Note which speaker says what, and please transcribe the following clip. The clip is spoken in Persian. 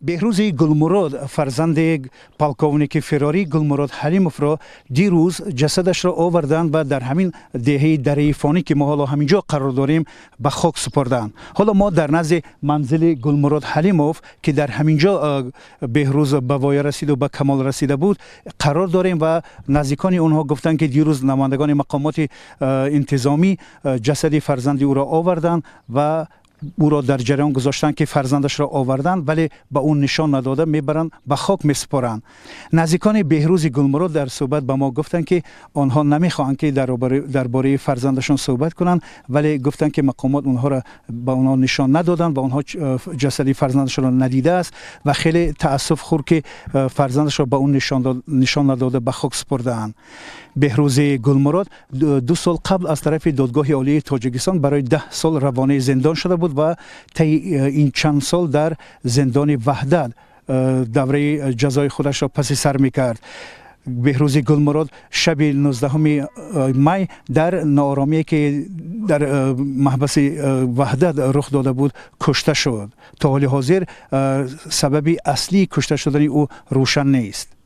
Speaker 1: بهروز گلمراد فرزند پالکونیک فراری گلمراد حلیموف را دیروز جسدش را آوردند و در همین دهه دره فانی که ما حالا همینجا قرار داریم به خاک سپردند. حالا ما در نزد منزل گلمراد حلیموف که در همینجا بهروز به وای رسید و به کمال رسیده بود قرار داریم و نزدیکان اونها گفتند که دیروز نمایندگان مقامات انتظامی جسد فرزند او را آوردند و او را در جریان گذاشتن که فرزندش را آوردن ولی به اون نشان نداده میبرن به خاک میسپارن. نزدیکان بهروز گلمراد در صحبت به ما گفتن که آنها نمیخواهند که درباره فرزندشون صحبت کنن ولی گفتن که مقامات اونها را به اونها نشان ندادن و اونها جسد فرزندشون را ندیده است و خیلی تاسف خور که فرزندش را به اون نشان نداده به خاک سپردن. بهروز گلمراد 2 سال قبل از طرف دادگاه عالی تاجیکستان برای 10 سال روانه زندان شده بود و طی این چند سال در زندان وحدت دوره جزای خودش را پس سر میکرد. بهروز گلمراد شب 19 می در ناآرامی که در محبس وحدت رخ داده بود کشته شد. تا حال حاضر سبب اصلی کشته شدن او روشن نیست.